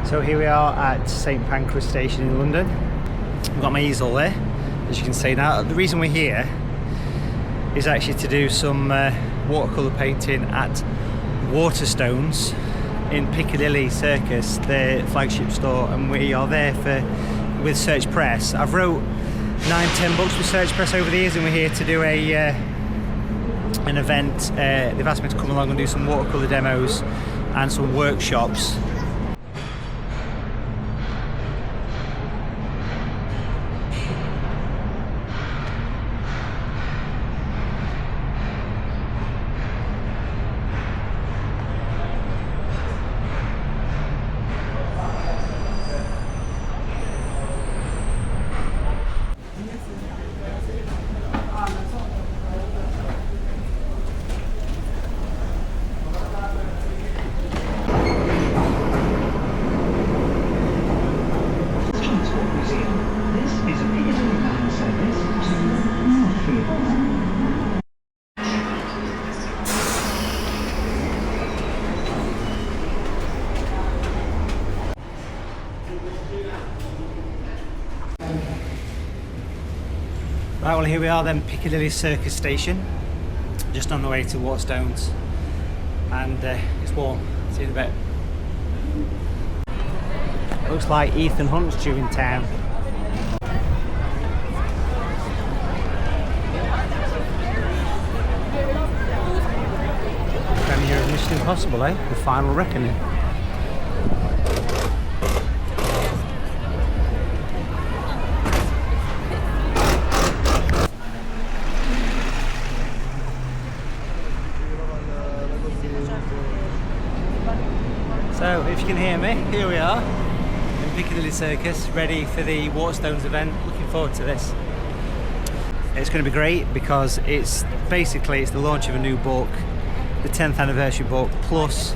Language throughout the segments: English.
So here we are at St Pancras Station in London. I've got my easel there, as you can see now. The reason we're here is actually to do some watercolour painting at Waterstones in Piccadilly Circus, their flagship store, and we are there with Search Press. I've wrote 9-10 books with Search Press over the years, and we're here to do an event. They've asked me to come along and do some watercolour demos and some workshops. Right, well here we are then, Piccadilly Circus Station, just on the way to Waterstones, and it's warm. See you in a bit. Looks like Ethan Hunt's due in town. Premiere of Mission Impossible, eh? The Final Reckoning. So, if you can hear me, here we are in Piccadilly Circus, ready for the Waterstones event. Looking forward to this. It's going to be great because it's the launch of a new book, the 10th anniversary book, plus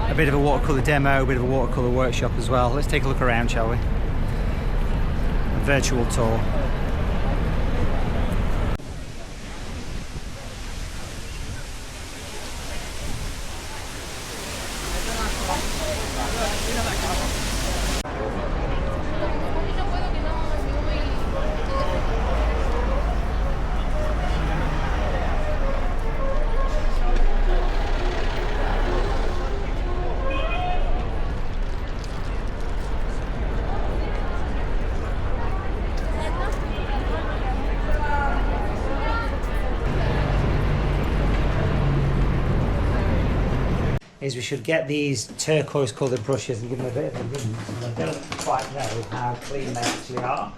a bit of a watercolour demo, a bit of a watercolour workshop as well. Let's take a look around, shall we? A virtual tour. Is we should get these turquoise coloured brushes and give them a bit of a rinse. I don't quite know how clean they actually are.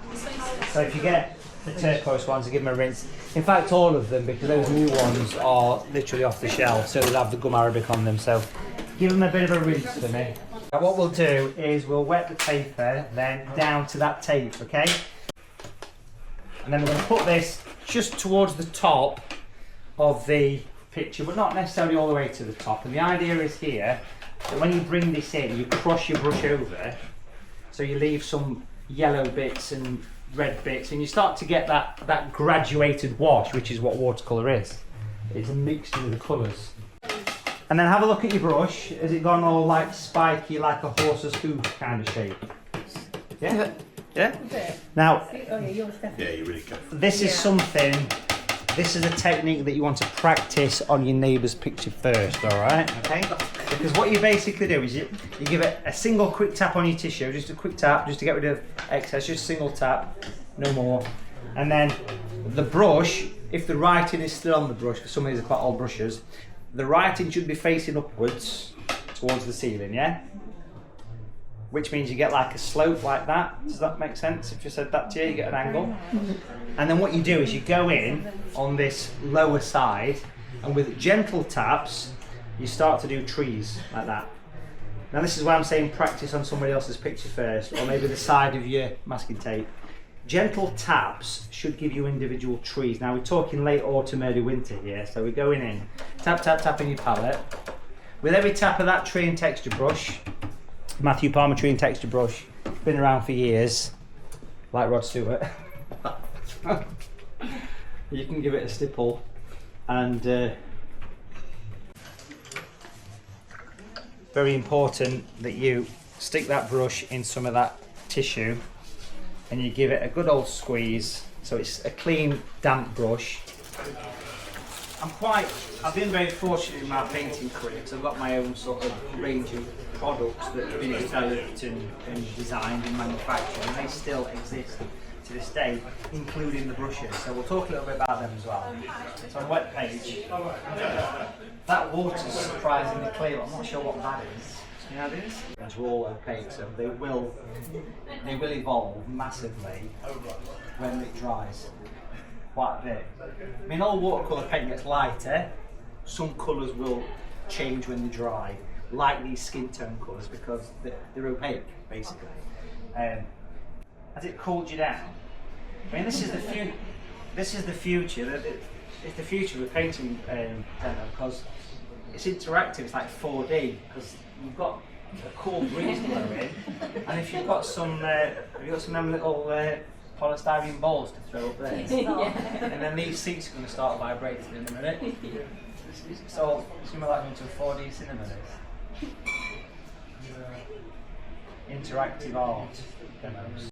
So if you get the turquoise ones, give them a rinse. In fact, all of them, because those new ones are literally off the shelf, so they'll have the gum arabic on them. So give them a bit of a rinse for me. Now what we'll do is we'll wet the paper, then down to that tape, okay? And then we're going to put this just towards the top of the picture, but not necessarily all the way to the top. And the idea is here that when you bring this in, you cross your brush over, so you leave some yellow bits and red bits, and you start to get that graduated wash, which is what watercolour is. It's a mixture of the colours. And then have a look at your brush. Has it gone all like spiky, like a horse's hoof kind of shape? Yeah? Yeah? Now, yeah, you really can. this is something. This is a technique that you want to practice on your neighbour's picture first, alright? Okay? Because what you basically do is you give it a single quick tap on your tissue, just a quick tap, just to get rid of excess, just a single tap, no more. And then the brush, if the writing is still on the brush, because some of these are quite old brushes, the writing should be facing upwards towards the ceiling, yeah? Which means you get like a slope like that. Does that make sense? If you said that to you, you get an angle. And then what you do is you go in on this lower side, and with gentle taps, you start to do trees like that. Now this is why I'm saying practice on somebody else's picture first, or maybe the side of your masking tape. Gentle taps should give you individual trees. Now we're talking late autumn, early winter here, so we're going in, tap, tap, tap in your palette. With every tap of that tree and texture brush, Matthew Palmer tree and texture brush, been around for years, like Rod Stewart. You can give it a stipple, and very important that you stick that brush in some of that tissue and you give it a good old squeeze so it's a clean, damp brush. I've been very fortunate in my painting career because I've got my own sort of range of products that have been developed and designed and manufactured, and they still exist to this day, including the brushes. So we'll talk a little bit about them as well. So on wet page, that water's surprisingly clear. I'm not sure what that is. You know this? It's all opaque, so they will evolve massively when it dries. Quite a bit. I mean, all watercolour paint gets lighter. Some colours will change when they dry, like these skin tone colours, because they're opaque, basically. Has it cooled you down? I mean, this is the future. It's the future of painting, because it's interactive. It's like 4D, because you've got a cool breeze blowing, and if you've got some, them little polystyrene balls to throw up there, Yeah. and then these seats are going to start vibrating in a minute. It's all similar like going to a 4D cinema. This interactive art demos.